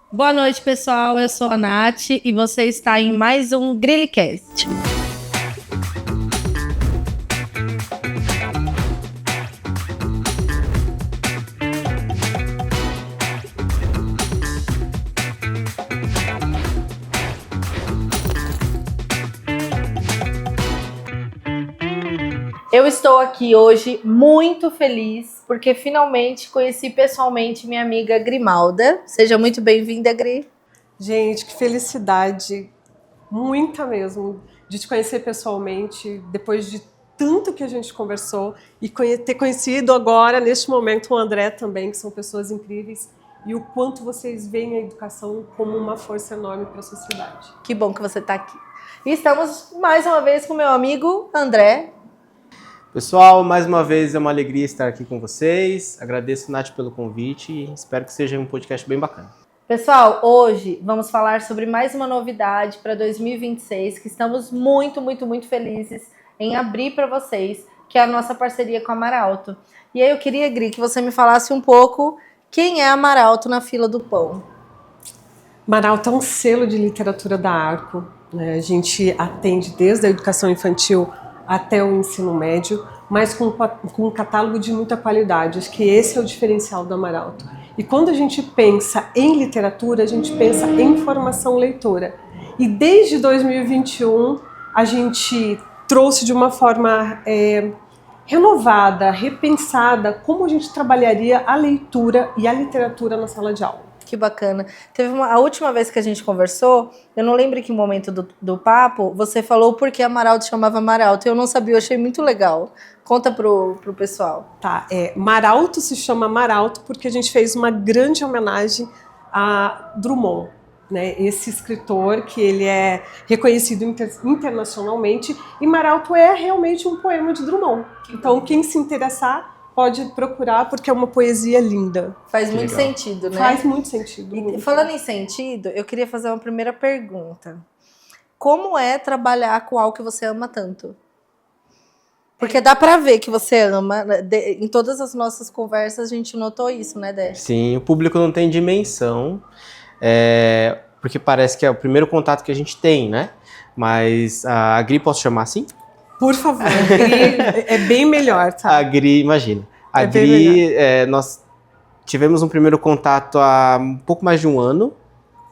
Boa noite, pessoal. Eu sou a Nath e você está em mais um Grilicast. Eu estou aqui hoje muito feliz porque finalmente conheci pessoalmente minha amiga Grimalda. Seja muito bem-vinda, Gri. Gente, que felicidade, muita mesmo, de te conhecer pessoalmente, depois de tanto que a gente conversou e ter conhecido agora, neste momento, o André também, que são pessoas incríveis, e o quanto vocês veem a educação como uma força enorme para a sociedade. Que bom que você está aqui. E estamos mais uma vez com meu amigo André. Pessoal, mais uma vez é uma alegria estar aqui com vocês. Agradeço, Nath, pelo convite e espero que seja um podcast bem bacana. Pessoal, hoje vamos falar sobre mais uma novidade para 2026 que estamos muito felizes em abrir para vocês, que é a nossa parceria com a Amaralto. E aí eu queria, Gri, que você me falasse um pouco quem é a Amaralto na fila do pão. Amaralto é um selo de literatura da Arco, né? A gente atende desde a educação infantil até o ensino médio, mas com um catálogo de muita qualidade. Acho que esse é o diferencial do Amaralto. E quando a gente pensa em literatura, a gente pensa em formação leitora. E desde 2021, a gente trouxe de uma forma renovada, repensada, como a gente trabalharia a leitura e a literatura na sala de aula. Que bacana. A última vez que a gente conversou, eu não lembro em que momento do papo, você falou por que Amaralto chamava Amaralto. Eu não sabia, eu achei muito legal. Conta pro pessoal. Tá, Maralto se chama Maralto porque a gente fez uma grande homenagem a Drummond, né? Esse escritor que ele é reconhecido internacionalmente, e Maralto é realmente um poema de Drummond. Então, quem se interessar pode procurar, porque é uma poesia linda. Faz muito sentido, né? Faz muito sentido. E falando em sentido, eu queria fazer uma primeira pergunta. Como é trabalhar com algo que você ama tanto? Porque dá pra ver que você ama. Em todas as nossas conversas a gente notou isso, né, Dé? Sim, o público não tem dimensão, porque parece que é o primeiro contato que a gente tem, né? Mas a Gri, posso chamar assim? Por favor, Gri é bem melhor, tá? A Gri, imagina. A Gri, nós tivemos um primeiro contato há um pouco mais de um ano,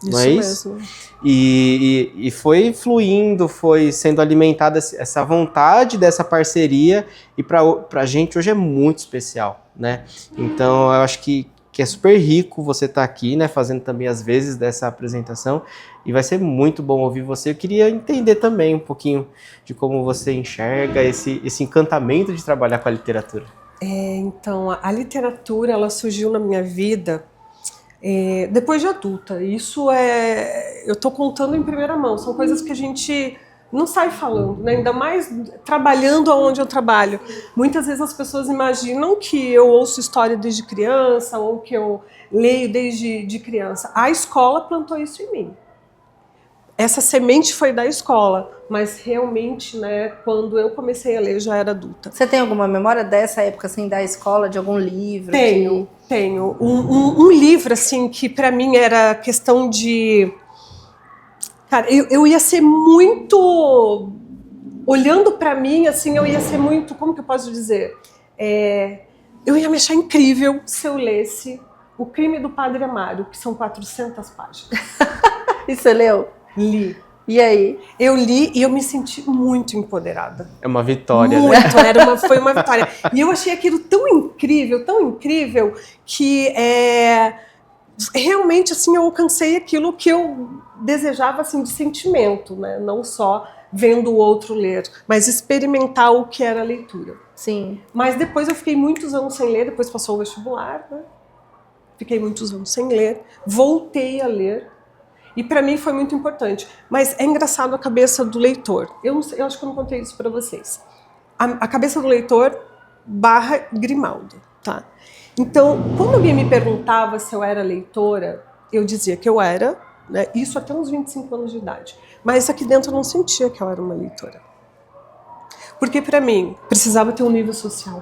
não é isso? Mesmo. E foi fluindo, foi sendo alimentada essa vontade dessa parceria, e para a gente hoje é muito especial, né? Então eu acho que é super rico você estar aqui, né, fazendo também as vezes dessa apresentação, e vai ser muito bom ouvir você. Eu queria entender também um pouquinho de como você enxerga esse encantamento de trabalhar com a literatura. Então, a literatura, ela surgiu na minha vida depois de adulta. Isso eu estou contando em primeira mão, são coisas que a gente não sai falando, né? Ainda mais trabalhando onde eu trabalho. Muitas vezes as pessoas imaginam que eu ouço história desde criança ou que eu leio desde criança. A escola plantou isso em mim. Essa semente foi da escola, mas realmente, né, quando eu comecei a ler, já era adulta. Você tem alguma memória dessa época, assim, da escola, de algum livro? Tenho. Um livro, assim, que para mim era questão de... Cara, eu ia ser muito... Olhando para mim, assim, eu ia ser muito... Como que eu posso dizer? Eu ia me achar incrível se eu lesse O Crime do Padre Amaro, que são 400 páginas. E você leu? Li. E aí? Eu li e eu me senti muito empoderada. É uma vitória, muito, né? Foi uma vitória. E eu achei aquilo tão incrível, que realmente assim, eu alcancei aquilo que eu desejava, assim, de sentimento, né? Não só vendo o outro ler, mas experimentar o que era a leitura. Sim. Mas depois eu fiquei muitos anos sem ler, depois passou o vestibular, né? Fiquei muitos anos sem ler, voltei a ler. E para mim foi muito importante. Mas é engraçado a cabeça do leitor. Eu acho que eu não contei isso para vocês. A cabeça do leitor / Grimaldo, tá? Então, quando alguém me perguntava se eu era leitora, eu dizia que eu era, né? Isso até uns 25 anos de idade. Mas aqui dentro eu não sentia que eu era uma leitora. Porque para mim, precisava ter um nível social.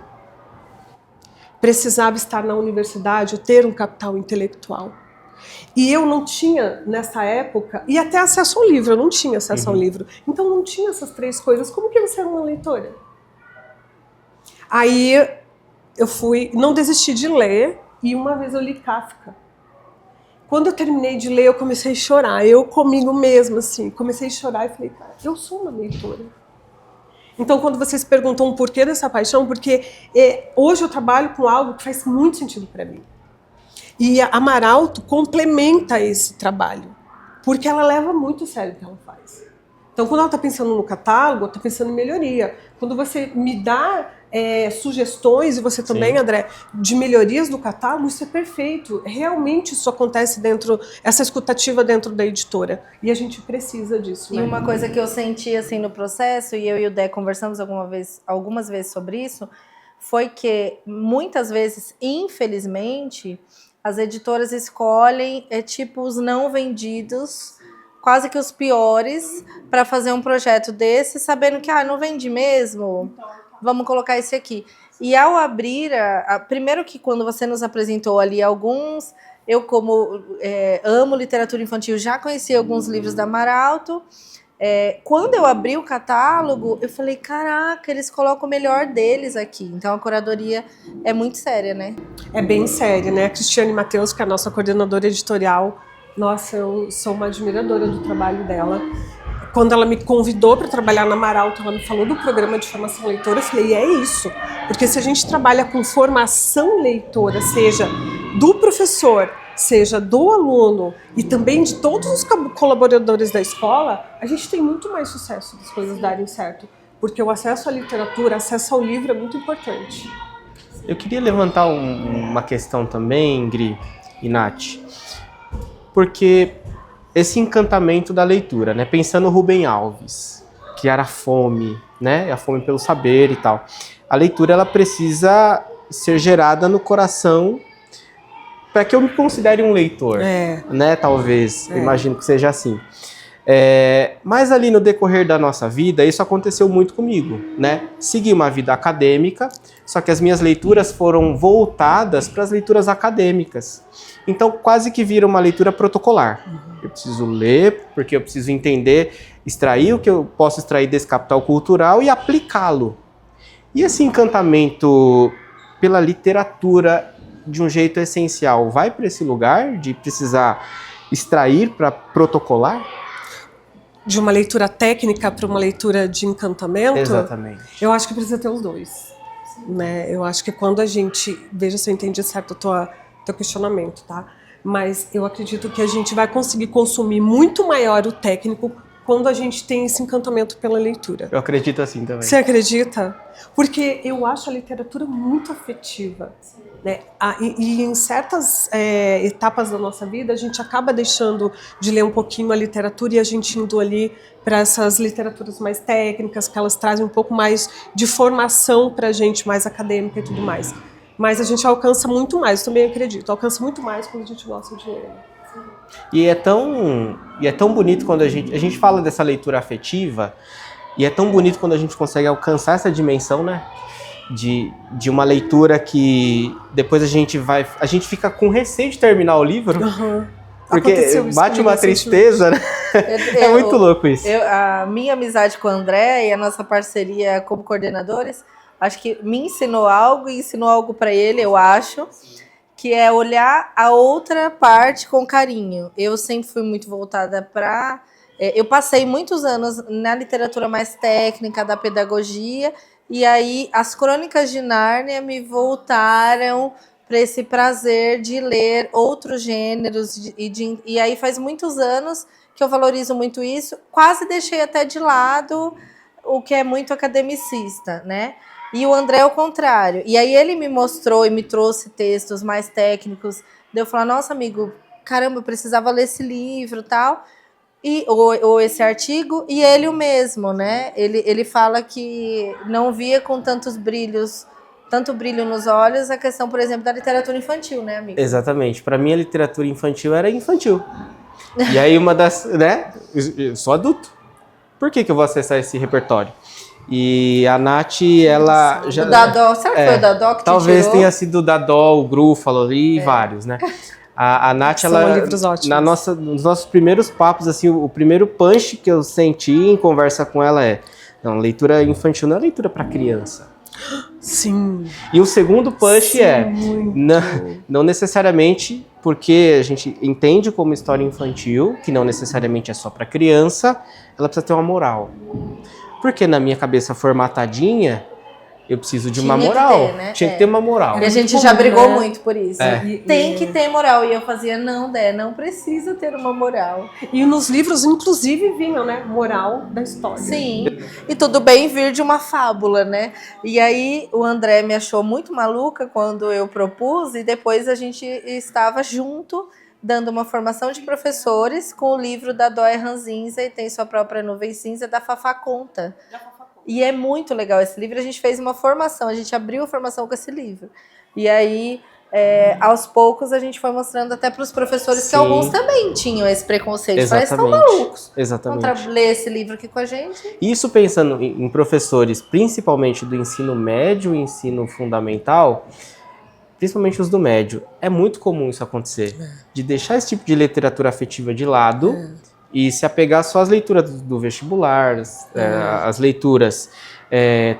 Precisava estar na universidade, ter um capital intelectual. E eu não tinha, nessa época, e até acesso ao livro, eu não tinha acesso ao livro. Então não tinha essas 3 coisas. Como que você era uma leitora? Aí eu não desisti de ler, e uma vez eu li Kafka. Quando eu terminei de ler, eu comecei a chorar. Eu comigo mesma, assim, comecei a chorar e falei, cara, eu sou uma leitora. Então, quando vocês perguntam o porquê dessa paixão, porque hoje eu trabalho com algo que faz muito sentido para mim. E a Amaralto complementa esse trabalho, porque ela leva muito a sério o que ela faz. Então, quando ela está pensando no catálogo, ela está pensando em melhoria. Quando você me dá sugestões, e você também, André, de melhorias do catálogo, isso é perfeito. Realmente isso acontece essa escutativa dentro da editora. E a gente precisa disso. E né? uma coisa que eu senti assim no processo, e eu e o Dé conversamos algumas vezes sobre isso, foi que muitas vezes, infelizmente, as editoras escolhem os não vendidos, quase que os piores, para fazer um projeto desse, sabendo que não vende mesmo, vamos colocar esse aqui. E ao abrir, primeiro que quando você nos apresentou ali alguns, eu como amo literatura infantil, já conheci alguns livros da Amaralto. Quando eu abri o catálogo, eu falei, caraca, eles colocam o melhor deles aqui. Então a curadoria é muito séria, né? É bem séria, né? A Cristiane Matheus, que é a nossa coordenadora editorial, nossa, eu sou uma admiradora do trabalho dela. Quando ela me convidou para trabalhar na Amaralto, ela me falou do programa de formação leitora, eu falei, é isso. Porque se a gente trabalha com formação leitora, seja do professor, seja do aluno e também de todos os colaboradores da escola, a gente tem muito mais sucesso das coisas darem certo. Porque o acesso à literatura, acesso ao livro é muito importante. Eu queria levantar uma questão também, Ingrid e Nath, porque esse encantamento da leitura, né? Pensando no Rubem Alves, que era a fome, né? A fome pelo saber e tal. A leitura, ela precisa ser gerada no coração para que eu me considere um leitor, né? Talvez, imagino que seja assim. Mas ali no decorrer da nossa vida, isso aconteceu muito comigo, né? Segui uma vida acadêmica, só que as minhas leituras foram voltadas para as leituras acadêmicas. Então, quase que vira uma leitura protocolar. Eu preciso ler, porque eu preciso entender, extrair o que eu posso extrair desse capital cultural e aplicá-lo. E esse encantamento pela literatura, de um jeito essencial, vai para esse lugar de precisar extrair para protocolar? De uma leitura técnica para uma leitura de encantamento? Exatamente. Eu acho que precisa ter os dois. Né? Eu acho que quando a gente... Veja se eu entendi certo o teu questionamento, tá? Mas eu acredito que a gente vai conseguir consumir muito maior o técnico quando a gente tem esse encantamento pela leitura. Eu acredito assim também. Você acredita? Porque eu acho a literatura muito afetiva. Né? E em certas etapas da nossa vida, a gente acaba deixando de ler um pouquinho a literatura e a gente indo ali para essas literaturas mais técnicas, que elas trazem um pouco mais de formação para a gente, mais acadêmica e tudo mais. Mas a gente alcança muito mais, eu também acredito, alcança muito mais quando a gente gosta de ler. E é tão bonito quando a gente fala dessa leitura afetiva, e é tão bonito quando a gente consegue alcançar essa dimensão, né? De uma leitura que depois a gente fica com receio de terminar o livro, porque bate uma tristeza, né? É muito louco isso. A minha amizade com o André e a nossa parceria como coordenadores, acho que me ensinou algo e ensinou algo para ele, eu acho, que é olhar a outra parte com carinho. Eu sempre fui muito voltada para... eu passei muitos anos na literatura mais técnica, da pedagogia, e aí as Crônicas de Nárnia me voltaram para esse prazer de ler outros gêneros. E aí faz muitos anos que eu valorizo muito isso. Quase deixei até de lado o que é muito academicista, né? E o André é o contrário. E aí ele me mostrou e me trouxe textos mais técnicos. Daí eu falei, nossa, amigo, caramba, eu precisava ler esse livro e tal. Ou esse artigo. E ele o mesmo, né? Ele fala que não via com tanto brilho nos olhos a questão, por exemplo, da literatura infantil, né, amigo? Exatamente. Para mim, a literatura infantil era infantil. E aí né? Eu sou adulto. Por que eu vou acessar esse repertório? E a Nath, ela... O Dadó, será que foi o Dadó que talvez te tirou? tenha sido o Dadó, o Grúfalo ali, vários, né? A Nath, São ela, livros ótimos. nos nossos primeiros papos, assim, o primeiro punch que eu senti em conversa com ela é: não, leitura infantil não é leitura para criança. Sim. E o segundo punch Sim, é: muito. não necessariamente, porque a gente entende como história infantil, que não necessariamente é só para criança, ela precisa ter uma moral. Porque na minha cabeça formatadinha, eu preciso de uma Tinha que moral. ter, né? Tinha que ter uma moral. E a gente muito já comum, brigou né? muito por isso. É. Tem que ter moral. E eu fazia, não, Dé, não precisa ter uma moral. E nos livros, inclusive, vinha, né? Moral da história. Sim. E tudo bem vir de uma fábula, né? E aí o André me achou muito maluca quando eu propus, e depois a gente estava junto, dando uma formação de professores com o livro da Dóia Ranzinza e Tem Sua Própria Nuvem Cinza, da Fafá Conta. E é muito legal esse livro. A gente fez uma formação, a gente abriu a formação com esse livro. E aí, aos poucos, a gente foi mostrando até para os professores que Sim. alguns também tinham esse preconceito. Parece que estão Exatamente. malucos. Exatamente. Contra ler esse livro aqui com a gente. Isso pensando em professores, principalmente do ensino médio e ensino fundamental, principalmente os do médio, é muito comum isso acontecer. De deixar esse tipo de literatura afetiva de lado e se apegar só às leituras do vestibular, as leituras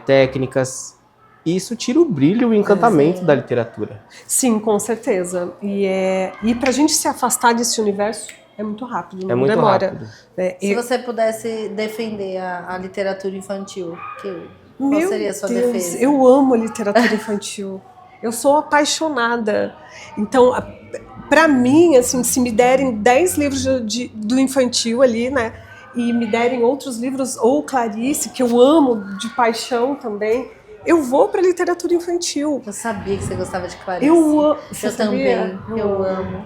técnicas. E isso tira o brilho e o encantamento da literatura. Sim, com certeza. E pra gente se afastar desse universo é muito rápido, não É muito demora. rápido. Se você pudesse defender a literatura infantil, qual Meu seria a sua Deus, defesa? eu amo literatura infantil. Eu sou apaixonada. Então, pra mim, assim, se me derem 10 livros do infantil ali, né? E me derem outros livros, ou Clarice, que eu amo de paixão também, eu vou pra literatura infantil. Eu sabia que você gostava de Clarice. Eu amo. Você Eu sabia? também. Eu amo.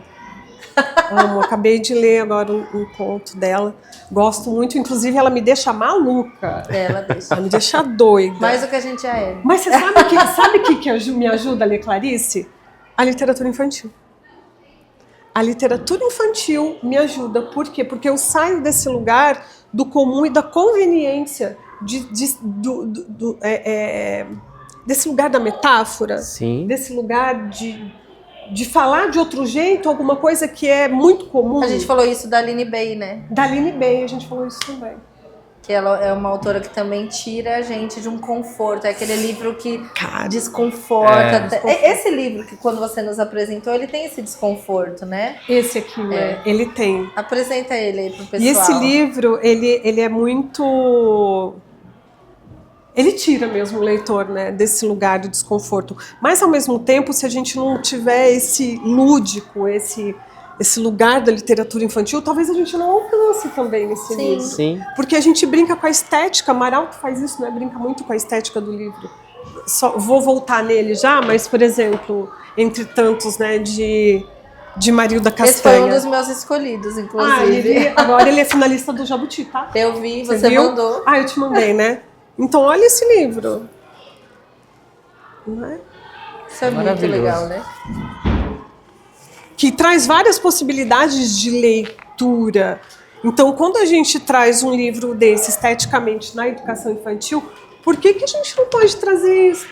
Amo. Acabei de ler agora um conto dela. Gosto muito. Inclusive, ela me deixa maluca. Ela deixa. Ela me deixa doida. Mais do que a gente já é. Mas você sabe o que me ajuda a ler Clarice? A literatura infantil. A literatura infantil me ajuda. Por quê? Porque eu saio desse lugar do comum e da conveniência desse lugar da metáfora, Sim. desse lugar de falar de outro jeito, alguma coisa que é muito comum. A gente falou isso da Aline Bay, né? Da Aline Bay, a gente falou isso também. Que ela é uma autora que também tira a gente de um conforto. É aquele livro que desconforta. Esse livro que quando você nos apresentou, ele tem esse desconforto, né? Esse aqui, né? Ele tem. Apresenta ele aí pro pessoal. E esse livro, ele é muito... Ele tira mesmo o leitor, né, desse lugar de desconforto. Mas, ao mesmo tempo, se a gente não tiver esse lúdico, esse lugar da literatura infantil, talvez a gente não alcance também esse livro. Sim. Porque a gente brinca com a estética, Amaral faz isso, né? Brinca muito com a estética do livro. Vou voltar nele já, mas, por exemplo, entre tantos, né, de Marilda Castanha. Esse foi um dos meus escolhidos, inclusive. Agora ele é finalista do Jabuti, tá? Eu vi, você viu? mandou. Eu te mandei, né? Então, olha esse livro. Não é? Isso é muito Maravilhoso. legal, né? Que traz várias possibilidades de leitura. Então, quando a gente traz um livro desse esteticamente na educação infantil, por que a gente não pode trazer isso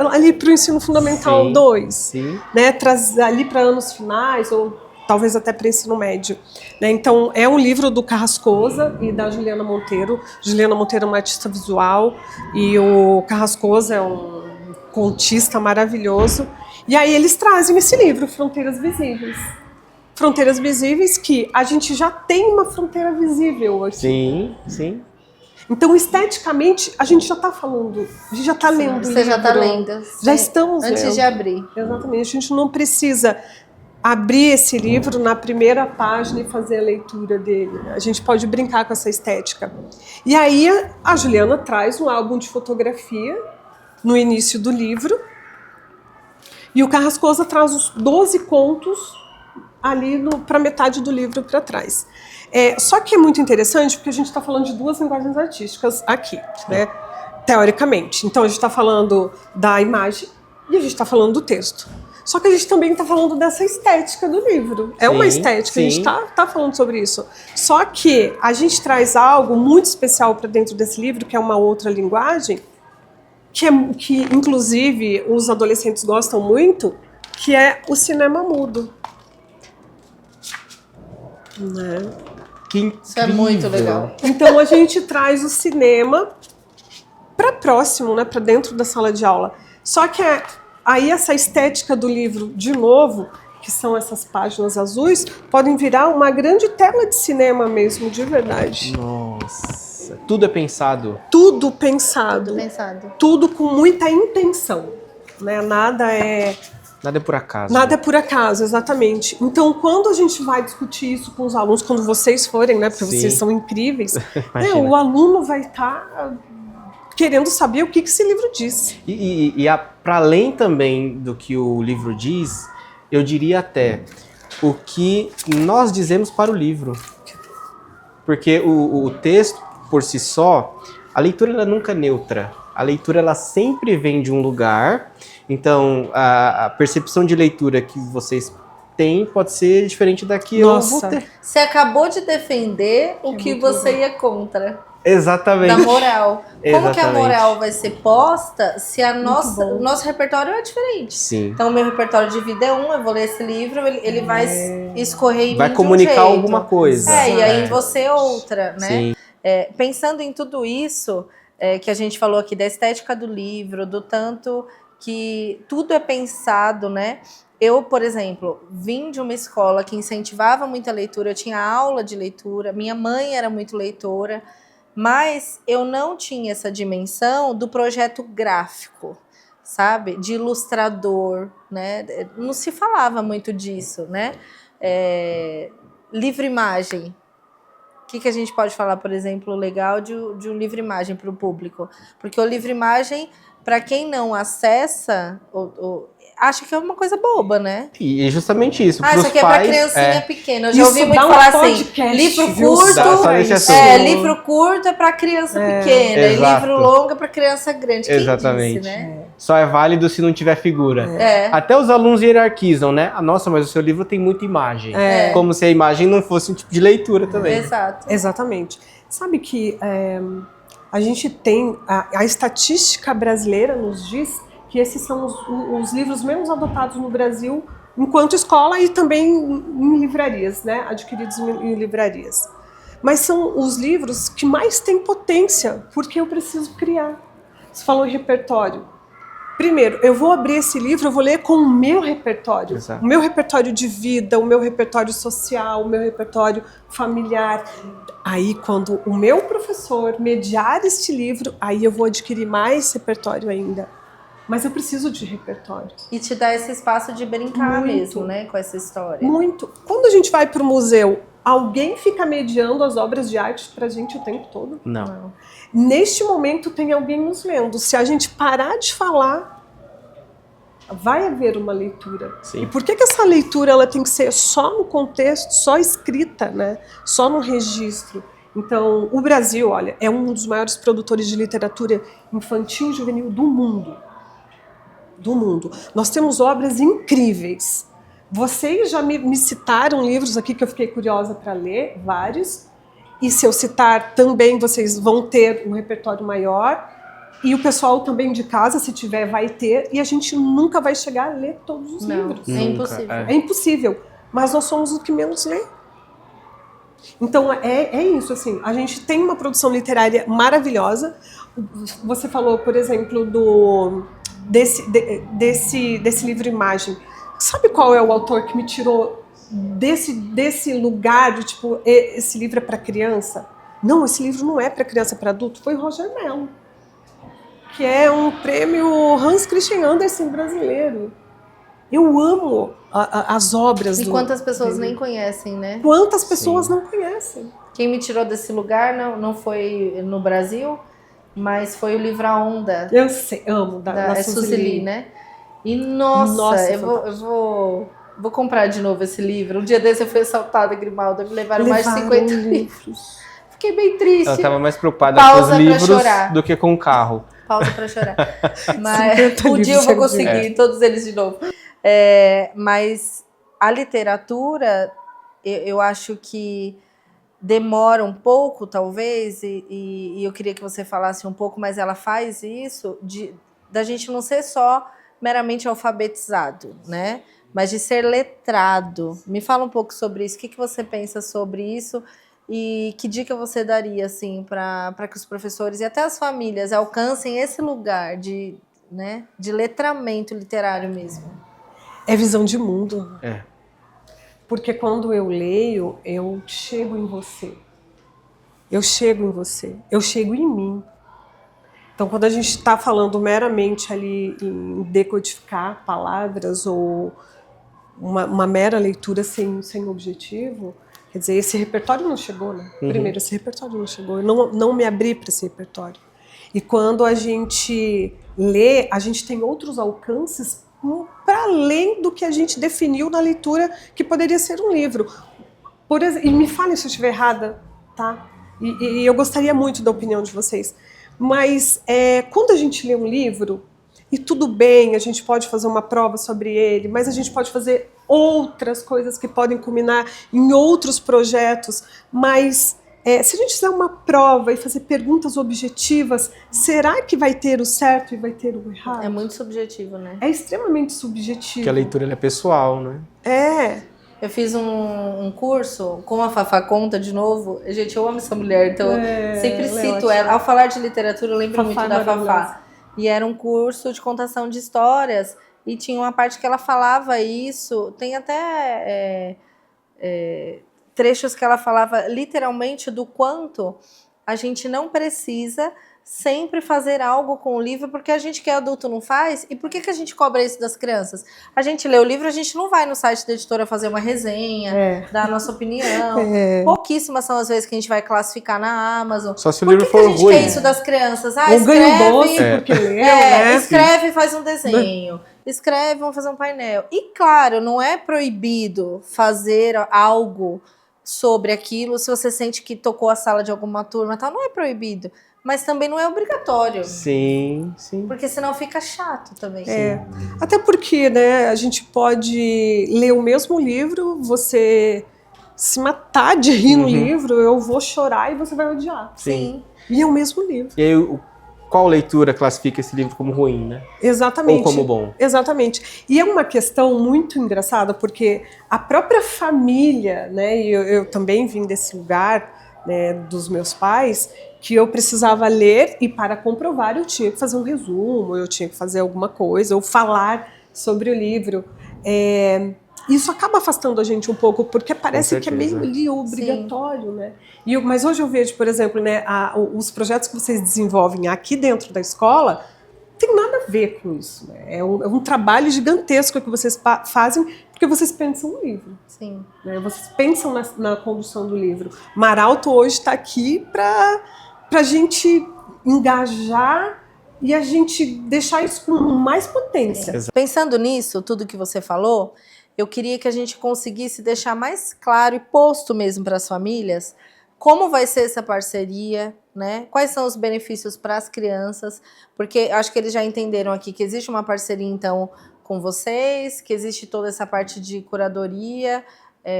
ali para o ensino fundamental 2? Sim. Né? Trazer ali para anos finais, ou talvez até para ensino médio. Né? Então, é um livro do Carrascosa e da Juliana Monteiro. Juliana Monteiro é uma artista visual e o Carrascosa é um contista maravilhoso. E aí eles trazem esse livro, Fronteiras Visíveis. Fronteiras Visíveis, que a gente já tem uma fronteira visível aqui. Sim, sim. Então, esteticamente, a gente já está falando, a gente já está lendo o livro. Você já está lendo. Já estamos Antes lendo. de abrir. Exatamente. A gente não precisa abrir esse livro na primeira página e fazer a leitura dele. A gente pode brincar com essa estética. E aí, a Juliana traz um álbum de fotografia no início do livro, e o Carrascosa traz os 12 contos ali para metade do livro para trás. Só que é muito interessante porque a gente está falando de duas linguagens artísticas aqui, né? Teoricamente. Então a gente está falando da imagem e a gente está falando do texto. Só que a gente também está falando dessa estética do livro. É uma estética, sim. A gente está falando sobre isso. Só que a gente traz algo muito especial para dentro desse livro, que é uma outra linguagem, que inclusive os adolescentes gostam muito, que é o cinema mudo. né? Que incrível. Isso é muito legal. Então a gente traz o cinema para próximo, né, para dentro da sala de aula. Só que aí essa estética do livro, de novo, que são essas páginas azuis, podem virar uma grande tela de cinema mesmo, de verdade. Nossa, tudo é pensado. Tudo pensado, Tudo pensado. tudo com muita intenção, né? Nada é por acaso. Nada é por acaso, exatamente. Então, quando a gente vai discutir isso com os alunos, quando vocês forem, né, porque Sim. vocês são incríveis, né, Imagina. o aluno vai estar querendo saber o que esse livro diz. Para além também do que o livro diz, eu diria até o que nós dizemos para o livro. Porque o texto, por si só, a leitura ela nunca é neutra. A leitura ela sempre vem de um lugar. Então, a percepção de leitura que vocês têm pode ser diferente da que eu vou ter. Você acabou de defender o que você ia contra. Exatamente. Da moral. Como que a Exatamente. moral vai ser posta se o nosso repertório é diferente? Sim. Então, o meu repertório de vida é eu vou ler esse livro, ele vai escorrer em Vai mim comunicar de um jeito. alguma coisa. E aí em você é outra, né? Sim. Pensando em tudo isso que a gente falou aqui, da estética do livro, do tanto que tudo é pensado, né? Eu, por exemplo, vim de uma escola que incentivava muito a leitura, eu tinha aula de leitura, minha mãe era muito leitora, mas eu não tinha essa dimensão do projeto gráfico, sabe? De ilustrador, né? Não se falava muito disso, né? Livre-imagem. O que a gente pode falar, por exemplo, legal de um livre-imagem para o público? Porque o livre-imagem, para quem não acessa, acha que é uma coisa boba, né? E é justamente isso. Isso aqui é para criancinha pequena. Eu já Isso ouvi muito dá um falar assim, podcast, livro viu? curto, livro curto é para criança pequena, e Exato. livro longo é para criança grande. Quem Exatamente. disse, né? Só é válido se não tiver figura. Até os alunos hierarquizam, né? Nossa, mas o seu livro tem muita imagem. Como se a imagem não fosse um tipo de leitura também. Exato. Exatamente. Sabe que a gente tem, a estatística brasileira nos diz que esses são os livros menos adotados no Brasil enquanto escola e também em livrarias, né? Adquiridos em livrarias. Mas são os livros que mais têm potência, porque eu preciso criar. Você falou em repertório. Primeiro, eu vou abrir esse livro, eu vou ler com o meu repertório. Exato. O meu repertório de vida, o meu repertório social, o meu repertório familiar. Aí, quando o meu professor mediar este livro, aí eu vou adquirir mais repertório ainda. Mas eu preciso de repertório. E te dá esse espaço de brincar Muito. mesmo, né? Com essa história. Muito. Quando a gente vai para o museu, alguém fica mediando as obras de arte para a gente o tempo todo? Não. Neste momento tem alguém nos lendo. Se a gente parar de falar, vai haver uma leitura. Sim. E por que essa leitura ela tem que ser só no contexto, só escrita, né? Só no registro? Então, o Brasil, olha, é um dos maiores produtores de literatura infantil e juvenil do mundo. Do mundo. Nós temos obras incríveis. Vocês já me citaram livros aqui que eu fiquei curiosa para ler, vários. E se eu citar também, vocês vão ter um repertório maior. E o pessoal também de casa, se tiver, vai ter. E a gente nunca vai chegar a ler todos os livros. É impossível. É impossível. Mas nós somos os que menos lê. Então, é isso, assim. A gente tem uma produção literária maravilhosa. Você falou, por exemplo, desse livro Imagem. Sabe qual é o autor que me tirou desse lugar de, tipo, esse livro é para criança? Não, esse livro não é para criança, é para adulto. Foi Roger Mello, que é um prêmio Hans Christian Andersen brasileiro. Eu amo as obras E quantas pessoas nem conhecem, né? Quantas pessoas não conhecem? Quem me tirou desse lugar não foi no Brasil, mas foi o livro A Onda. Eu sei, amo. Da Suzy Lee, né? E nossa eu vou comprar de novo esse livro. Um dia desse eu fui assaltada, Grimalda, me levaram mais de 50 livros. Fiquei bem triste. Ela estava mais preocupada Pausa com os livros pra chorar. do que com o carro. Pausa pra chorar. Mas um dia eu vou conseguir todos eles de novo. Mas a literatura, eu acho que demora um pouco, talvez, e eu queria que você falasse um pouco, mas ela faz isso da gente não ser só meramente alfabetizado, né? mas de ser letrado. Me fala um pouco sobre isso. O que você pensa sobre isso? E que dica você daria, assim, para que os professores e até as famílias alcancem esse lugar de, né, de letramento literário mesmo? É visão de mundo. É. Porque quando eu leio, eu chego em você. Eu chego em você. Eu chego em mim. Então, quando a gente está falando meramente ali em decodificar palavras ou uma mera leitura sem objetivo, quer dizer, esse repertório não chegou, né? Primeiro, esse repertório não chegou. Eu não me abri para esse repertório. E quando a gente lê, a gente tem outros alcances para além do que a gente definiu na leitura que poderia ser um livro. Por exemplo, e me falem se eu estiver errada, tá? E eu gostaria muito da opinião de vocês. Mas quando a gente lê um livro, e tudo bem, a gente pode fazer uma prova sobre ele, mas a gente pode fazer outras coisas que podem culminar em outros projetos, mas se a gente fizer uma prova e fazer perguntas objetivas, será que vai ter o certo e vai ter o errado? É muito subjetivo, né? É extremamente subjetivo. Porque a leitura ela é pessoal, né? Eu fiz um curso com a Fafá Conta, de novo. Gente, eu amo essa mulher, então eu sempre cito ela. Ao falar de literatura, eu lembro muito da Fafá. E era um curso de contação de histórias, e tinha uma parte que ela falava isso, tem até trechos que ela falava literalmente do quanto a gente não precisa sempre fazer algo com o livro, porque a gente que é adulto não faz. E por que a gente cobra isso das crianças? A gente lê o livro, a gente não vai no site da editora fazer uma resenha, dar a nossa opinião. Pouquíssimas são as vezes que a gente vai classificar na Amazon. Só se o livro for ruim. Por que a gente quer isso das crianças? Ou ganha doce porque leu, né? Escreve e faz um desenho. Escreve, vamos fazer um painel. E claro, não é proibido fazer algo sobre aquilo se você sente que tocou a sala de alguma turma, tal, não é proibido. Mas também não é obrigatório. Sim, sim. Porque senão fica chato também. Até porque, né, a gente pode ler o mesmo livro, você se matar de rir no livro, eu vou chorar e você vai odiar. Sim. E é o mesmo livro. E aí, qual leitura classifica esse livro como ruim, né? Exatamente. Ou como bom. Exatamente. E é uma questão muito engraçada, porque a própria família, né, e eu também vim desse lugar, né, dos meus pais, que eu precisava ler e para comprovar eu tinha que fazer um resumo, eu tinha que fazer alguma coisa, ou falar sobre o livro. Isso acaba afastando a gente um pouco, porque parece que é meio ali obrigatório, né? Mas hoje eu vejo, por exemplo, né, os projetos que vocês desenvolvem aqui dentro da escola tem nada a ver com isso, né? É um trabalho gigantesco que vocês fazem, porque vocês pensam no livro. Sim. Né? Vocês pensam na condução do livro. Maralto hoje está aqui para a gente engajar e a gente deixar isso com mais potência. Pensando nisso, tudo que você falou, eu queria que a gente conseguisse deixar mais claro e posto mesmo para as famílias como vai ser essa parceria, né? Quais são os benefícios para as crianças, porque acho que eles já entenderam aqui que existe uma parceria, então, com vocês, que existe toda essa parte de curadoria.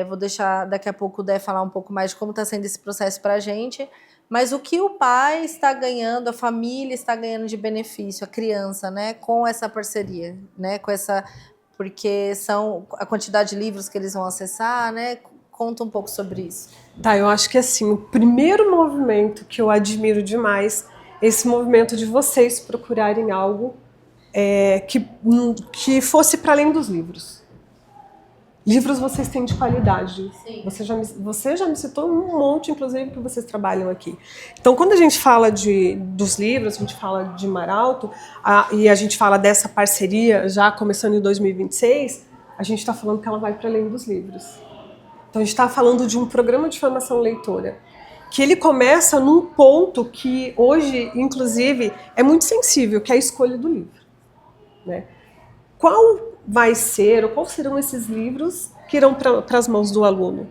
Vou deixar daqui a pouco o Dé falar um pouco mais de como está sendo esse processo para a gente, mas o que o pai está ganhando, a família está ganhando de benefício, a criança, né, com essa parceria, né, com essa, porque são a quantidade de livros que eles vão acessar, né? Conta um pouco sobre isso. Tá, eu acho que assim, o primeiro movimento que eu admiro demais é esse movimento de vocês procurarem algo que fosse para além dos livros. Livros vocês têm de qualidade. Sim. Você já me citou um monte, inclusive, que vocês trabalham aqui. Então, quando a gente fala dos livros, a gente fala de Maralto, e a gente fala dessa parceria já começando em 2026, a gente está falando que ela vai para além dos livros. Então, a gente está falando de um programa de formação leitora, que ele começa num ponto que hoje, inclusive, é muito sensível, que é a escolha do livro. Né? Qual vai ser, ou quais serão esses livros que irão para as mãos do aluno?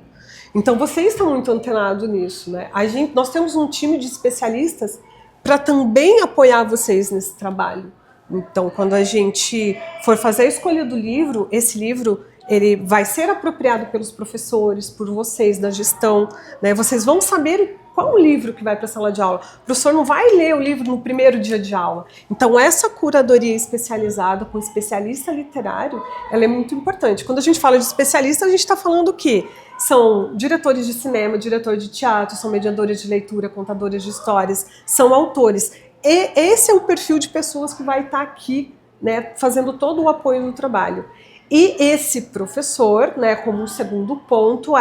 Então, vocês estão muito antenados nisso. Né? Nós temos um time de especialistas para também apoiar vocês nesse trabalho. Então, quando a gente for fazer a escolha do livro, esse livro ele vai ser apropriado pelos professores, por vocês da gestão, né? Vocês vão saber qual o livro que vai para a sala de aula. O professor não vai ler o livro no primeiro dia de aula. Então, essa curadoria especializada com especialista literário, ela é muito importante. Quando a gente fala de especialista, a gente está falando que são diretores de cinema, diretor de teatro, são mediadores de leitura, contadores de histórias, são autores. E esse é o perfil de pessoas que vai estar aqui, né, fazendo todo o apoio no trabalho. E esse professor, né, como um segundo ponto,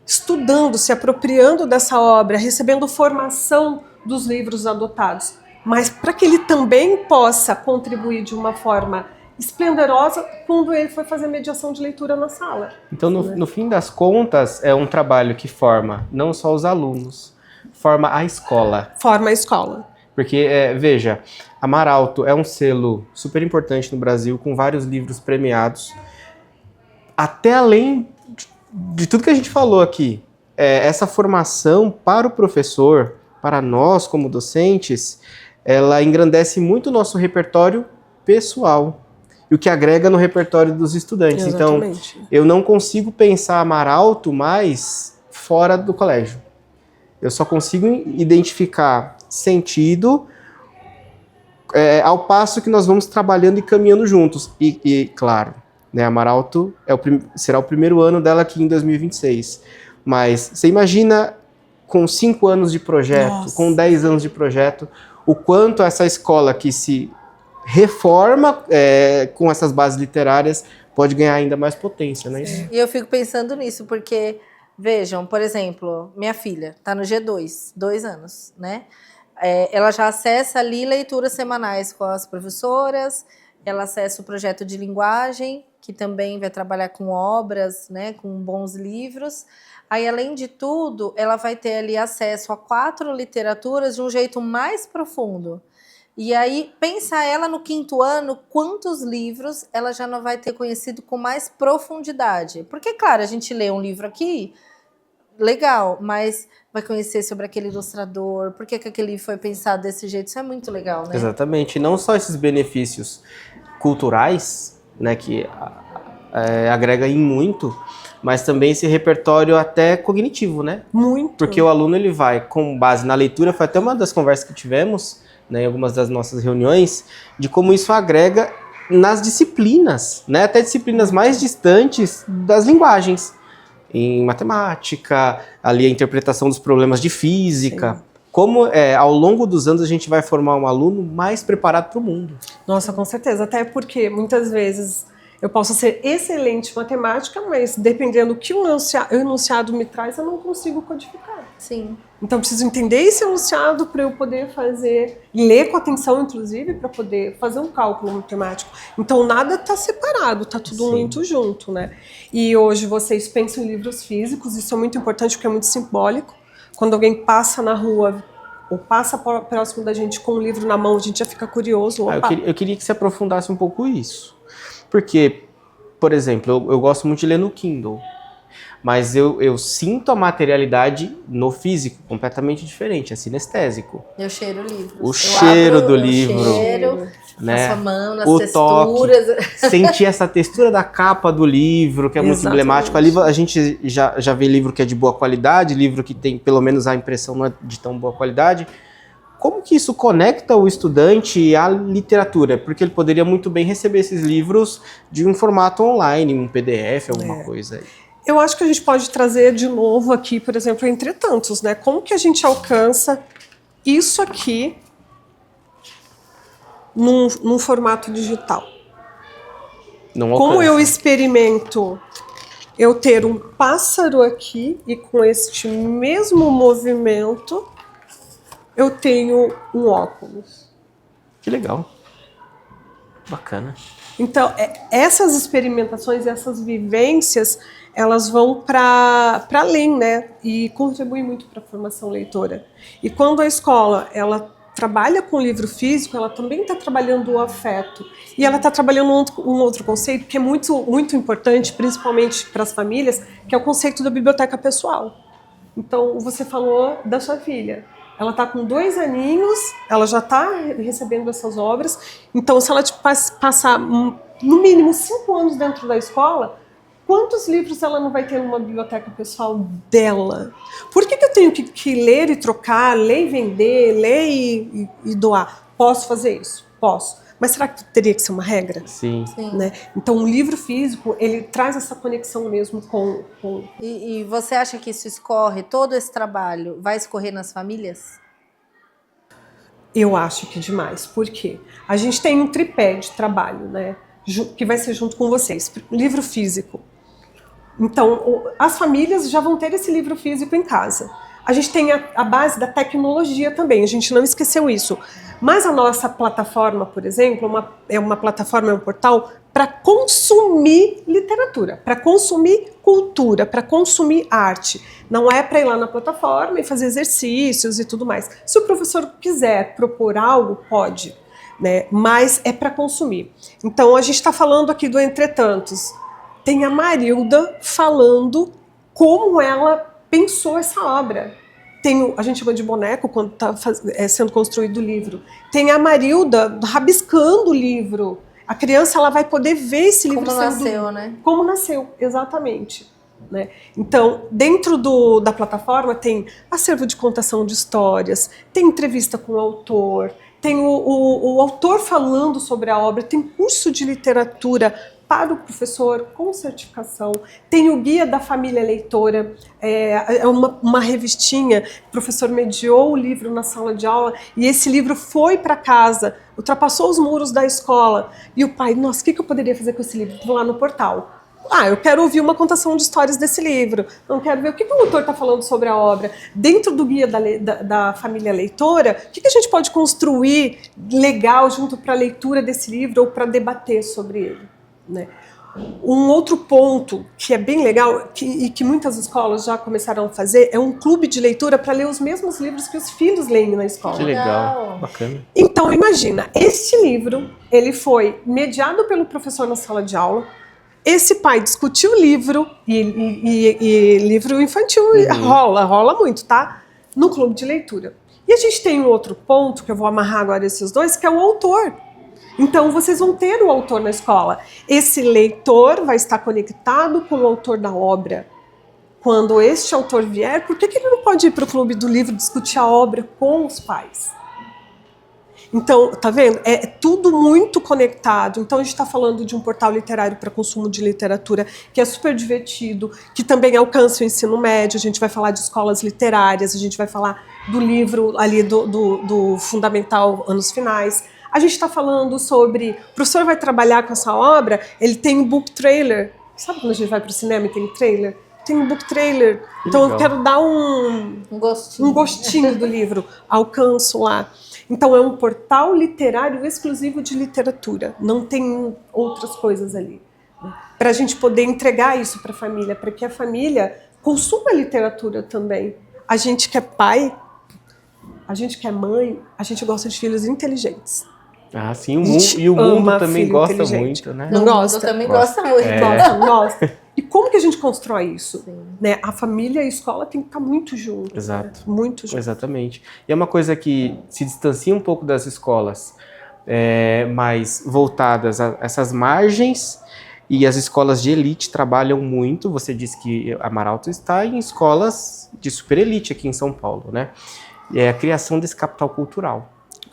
estudando, se apropriando dessa obra, recebendo formação dos livros adotados, mas para que ele também possa contribuir de uma forma esplendorosa quando ele for fazer mediação de leitura na sala. Então, no fim das contas, é um trabalho que forma não só os alunos, forma a escola. Forma a escola. Porque, veja, Amaralto é um selo super importante no Brasil, com vários livros premiados. Até além de tudo que a gente falou aqui, essa formação para o professor, para nós como docentes, ela engrandece muito o nosso repertório pessoal e o que agrega no repertório dos estudantes. Exatamente. Então, eu não consigo pensar Amaralto mais fora do colégio. Eu só consigo identificar sentido ao passo que nós vamos trabalhando e caminhando juntos. E claro, né, Amaralto será o primeiro ano dela aqui em 2026. Mas você imagina com 5 anos de projeto, Nossa, com 10 anos de projeto, o quanto essa escola que se reforma com essas bases literárias pode ganhar ainda mais potência, né? E eu fico pensando nisso, porque, vejam, por exemplo, minha filha está no G2, 2 anos, né? Ela já acessa ali leituras semanais com as professoras, ela acessa o projeto de linguagem, que também vai trabalhar com obras, né, com bons livros. Aí, além de tudo, ela vai ter ali acesso a 4 literaturas de um jeito mais profundo. E aí, pensa ela no 5º ano, quantos livros ela já não vai ter conhecido com mais profundidade. Porque, claro, a gente lê um livro aqui, legal, mas vai conhecer sobre aquele ilustrador, por que aquele livro foi pensado desse jeito, isso é muito legal, né? Exatamente, e não só esses benefícios culturais, né, que agrega em muito, mas também esse repertório até cognitivo, né? Muito. Porque o aluno ele vai com base na leitura, foi até uma das conversas que tivemos, né, em algumas das nossas reuniões, de como isso agrega nas disciplinas, né, até disciplinas mais distantes das linguagens, em matemática, ali a interpretação dos problemas de física. Sim. Como ao longo dos anos a gente vai formar um aluno mais preparado para o mundo. Nossa, com certeza, até porque muitas vezes eu posso ser excelente em matemática, mas dependendo do que o enunciado me traz, eu não consigo codificar. Sim. Então, eu preciso entender esse enunciado para eu poder fazer, ler com atenção, inclusive, para poder fazer um cálculo matemático. Então, nada está separado, está tudo Sim. muito junto, né? E hoje vocês pensam em livros físicos, isso é muito importante porque é muito simbólico. Quando alguém passa na rua ou passa próximo da gente com um livro na mão, a gente já fica curioso. Eu queria que você aprofundasse um pouco isso. Porque, por exemplo, eu gosto muito de ler no Kindle. Mas eu sinto a materialidade no físico, completamente diferente, é sinestésico. Eu cheiro o livro. O cheiro do livro. O cheiro, né? na sua mão, nas o texturas. Toque, sentir essa textura da capa do livro, que é muito emblemático. Ali a gente já vê livro que é de boa qualidade, livro que tem pelo menos a impressão não é de tão boa qualidade. Como que isso conecta o estudante à literatura? Porque ele poderia muito bem receber esses livros de um formato online, um PDF, alguma coisa aí. Eu acho que a gente pode trazer de novo aqui, por exemplo, Entre Tantos, né? Como que a gente alcança isso aqui num formato digital? Como eu experimento eu ter um pássaro aqui e com este mesmo movimento eu tenho um óculos. Que legal. Bacana. Então, essas experimentações, essas vivências, elas vão para além, né? E contribuem muito para a formação leitora. E quando a escola ela trabalha com o livro físico, ela também está trabalhando o afeto. E ela está trabalhando um outro conceito que é muito, muito importante, principalmente para as famílias, que é o conceito da biblioteca pessoal. Então, você falou da sua filha. Ela está com 2 aninhos, ela já está recebendo essas obras. Então, se ela passar no mínimo 5 anos dentro da escola, Quantos livros ela não vai ter numa biblioteca pessoal dela? Por que eu tenho que ler e trocar, ler e vender, ler e doar? Posso fazer isso? Posso. Mas será que teria que ser uma regra? Sim. Né? Então, o livro físico, ele traz essa conexão mesmo com... E você acha que isso escorre, todo esse trabalho, vai escorrer nas famílias? Eu acho que demais. Por quê? A gente tem um tripé de trabalho, né? Que vai ser junto com vocês. Livro físico. Então, as famílias já vão ter esse livro físico em casa. A gente tem a base da tecnologia também, a gente não esqueceu isso. Mas a nossa plataforma, por exemplo, é uma plataforma, é um portal para consumir literatura, para consumir cultura, para consumir arte. Não é para ir lá na plataforma e fazer exercícios e tudo mais. Se o professor quiser propor algo, pode, né? Mas é para consumir. Então, a gente está falando aqui do Entretantos. Tem a Marilda falando como ela pensou essa obra. A gente chama de boneco quando está sendo construído o livro. Tem a Marilda rabiscando o livro. A criança ela vai poder ver esse livro como nasceu, né? Como nasceu, exatamente. Né? Então, dentro da plataforma tem acervo de contação de histórias, tem entrevista com o autor, tem o autor falando sobre a obra, tem curso de literatura para o professor com certificação, tem o guia da família leitora, é uma revistinha, o professor mediou o livro na sala de aula e esse livro foi para casa, ultrapassou os muros da escola e o pai, nossa, o que eu poderia fazer com esse livro? Vou lá no portal. Eu quero ouvir uma contação de histórias desse livro, não quero ver o que o autor está falando sobre a obra. Dentro do guia da família leitora, o que a gente pode construir legal junto para a leitura desse livro ou para debater sobre ele? Né? Um outro ponto que é bem legal e que muitas escolas já começaram a fazer é um clube de leitura para ler os mesmos livros que os filhos leem na escola. Que legal, bacana. Então, imagina, este livro ele foi mediado pelo professor na sala de aula. Esse pai discutiu o livro, e livro infantil rola muito, tá? No clube de leitura. E a gente tem um outro ponto, que eu vou amarrar agora esses dois, que é o autor. Então, vocês vão ter o autor na escola. Esse leitor vai estar conectado com o autor da obra. Quando este autor vier, por que ele não pode ir para o clube do livro discutir a obra com os pais? Então, tá vendo? É tudo muito conectado. Então, a gente está falando de um portal literário para consumo de literatura que é super divertido, que também alcança o ensino médio. A gente vai falar de escolas literárias, a gente vai falar do livro ali do fundamental anos finais. A gente está falando sobre... O professor vai trabalhar com essa obra, ele tem um book trailer. Sabe quando a gente vai para o cinema e tem trailer? Tem um book trailer. Então, eu quero dar um gostinho do livro. Alcanço lá. Então, é um portal literário exclusivo de literatura. Não tem outras coisas ali. Né? Para a gente poder entregar isso para a família, para que a família consuma literatura também. A gente que é pai, a gente que é mãe, a gente gosta de filhos inteligentes. Ah, sim, e o mundo também gosta muito, né? Não gosta? O mundo também gosta muito. Gosta. E como que a gente constrói isso? Né? A família e a escola tem que estar muito juntos. Exato. Né? Muito juntos. Exatamente. E é uma coisa que se distancia um pouco das escolas mais voltadas a essas margens, e as escolas de elite trabalham muito. Você disse que a Amaralto está em escolas de super elite aqui em São Paulo, né? É a criação desse capital cultural.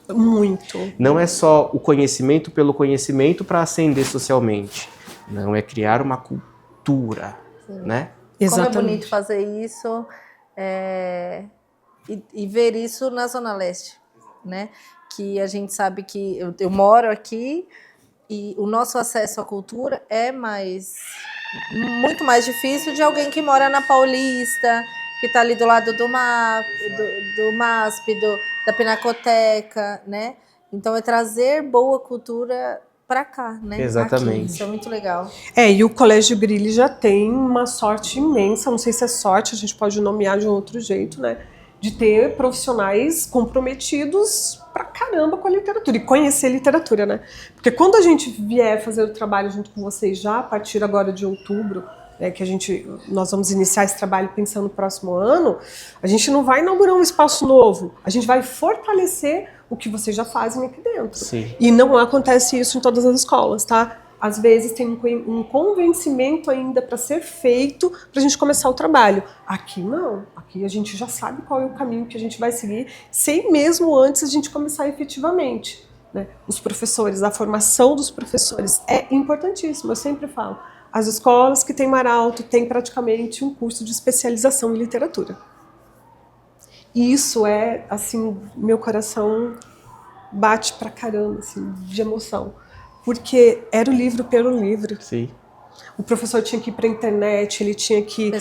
Muito. Não é só o conhecimento pelo conhecimento para ascender socialmente. Não, é criar uma cultura, né? Exatamente. Como é bonito fazer isso e ver isso na Zona Leste, né? Que a gente sabe que eu moro aqui e o nosso acesso à cultura é muito mais difícil de alguém que mora na Paulista, que está ali do lado do MASP, da Pinacoteca, né? Então, é trazer boa cultura para cá, né? Exatamente. Aqui. Isso é muito legal. E o Colégio Grilli já tem uma sorte imensa, não sei se é sorte, a gente pode nomear de um outro jeito, né? De ter profissionais comprometidos pra caramba com a literatura e conhecer literatura, né? Porque quando a gente vier fazer o trabalho junto com vocês já, a partir agora de outubro, que nós vamos iniciar esse trabalho pensando no próximo ano, a gente não vai inaugurar um espaço novo, a gente vai fortalecer o que vocês já fazem aqui dentro. Sim. E não acontece isso em todas as escolas, tá? às vezes tem um convencimento ainda para ser feito para a gente começar o trabalho. Aqui não, aqui a gente já sabe qual é o caminho que a gente vai seguir, sem mesmo antes a gente começar efetivamente, né? Os professores, a formação dos professores é importantíssima, eu sempre falo. As escolas que têm Maralto têm praticamente um curso de especialização em literatura. E isso é, assim, meu coração bate pra caramba, assim, de emoção. Porque era o livro pelo livro. Sim. O professor tinha que ir para a internet, ele tinha que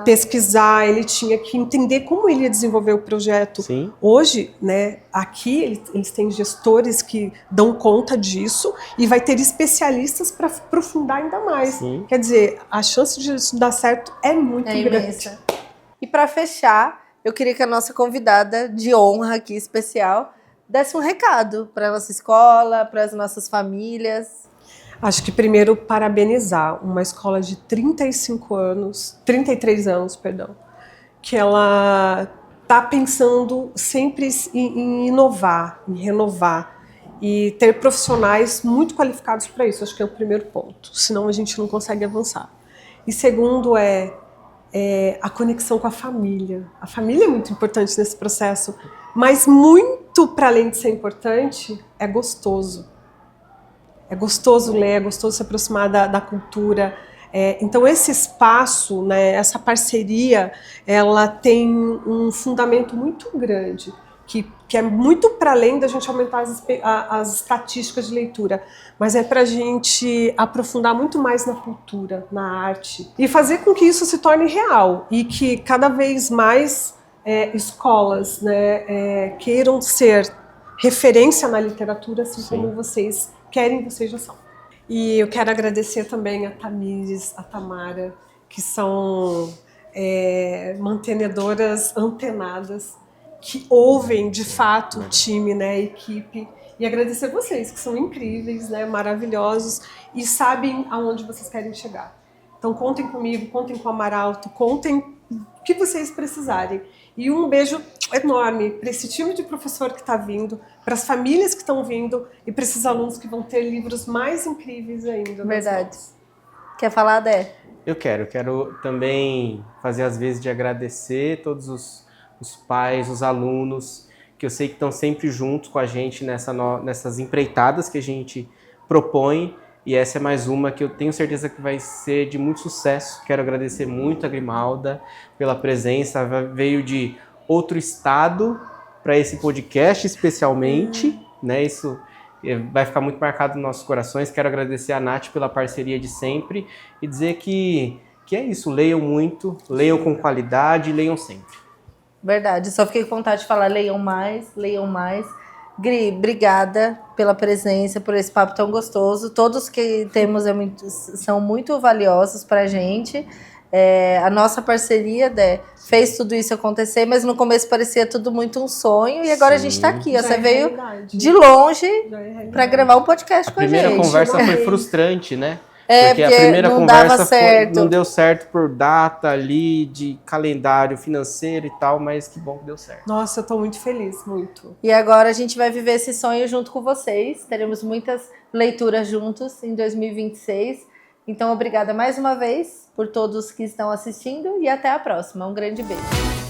pesquisar, ele tinha que entender como ele ia desenvolver o projeto. Sim. Hoje, né, aqui eles têm gestores que dão conta disso e vai ter especialistas para aprofundar ainda mais. Sim. Quer dizer, a chance de isso dar certo é muito grande. Imensa. E para fechar, eu queria que a nossa convidada de honra aqui, especial, desse um recado para a nossa escola, para as nossas famílias. Acho que primeiro parabenizar uma escola de 33 anos, perdão, que ela está pensando sempre em inovar, em renovar e ter profissionais muito qualificados para isso. Acho que é o primeiro ponto, senão a gente não consegue avançar. E segundo é a conexão com a família. A família é muito importante nesse processo, mas muito para além de ser importante, é gostoso. É gostoso ler, é gostoso se aproximar da cultura. Então esse espaço, né, essa parceria, ela tem um fundamento muito grande, que é muito para além da gente aumentar as estatísticas de leitura, mas é para a gente aprofundar muito mais na cultura, na arte, e fazer com que isso se torne real, e que cada vez mais escolas, né, queiram ser referência na literatura, assim Sim. como vocês querem, vocês já são. E eu quero agradecer também a Tamires, a Tamara, que são mantenedoras antenadas, que ouvem de fato o time, né, a equipe. E agradecer vocês, que são incríveis, né, maravilhosos, e sabem aonde vocês querem chegar. Então contem comigo, contem com o Maralto, contem o que vocês precisarem. E um beijo enorme para esse time de professor que está vindo, para as famílias que estão vindo e para esses alunos que vão ter livros mais incríveis ainda. Verdade. Quer falar, Dé? Eu quero também fazer as vezes de agradecer todos os pais, os alunos, que eu sei que estão sempre juntos com a gente nessas empreitadas que a gente propõe. E essa é mais uma que eu tenho certeza que vai ser de muito sucesso. Quero agradecer muito a Grimalda pela presença. Veio de outro estado para esse podcast especialmente, né? Isso vai ficar muito marcado nos nossos corações. Quero agradecer a Nath pela parceria de sempre e dizer que é isso. Leiam muito, leiam com qualidade, leiam sempre. Verdade. Só fiquei com vontade de falar, leiam mais, leiam mais. Gri, obrigada pela presença, por esse papo tão gostoso. Todos que temos são muito valiosos para a gente. A nossa parceria, Dé, fez tudo isso acontecer, mas no começo parecia tudo muito um sonho. E agora a gente está aqui. Você veio de longe para gravar um podcast com a gente. A primeira conversa foi frustrante, né? Porque a primeira não conversa dava certo. Não deu certo por data ali, de calendário financeiro e tal, mas que bom que deu certo. Nossa, eu tô muito feliz, muito. E agora a gente vai viver esse sonho junto com vocês. Teremos muitas leituras juntos em 2026. Então, obrigada mais uma vez por todos que estão assistindo e até a próxima. Um grande beijo.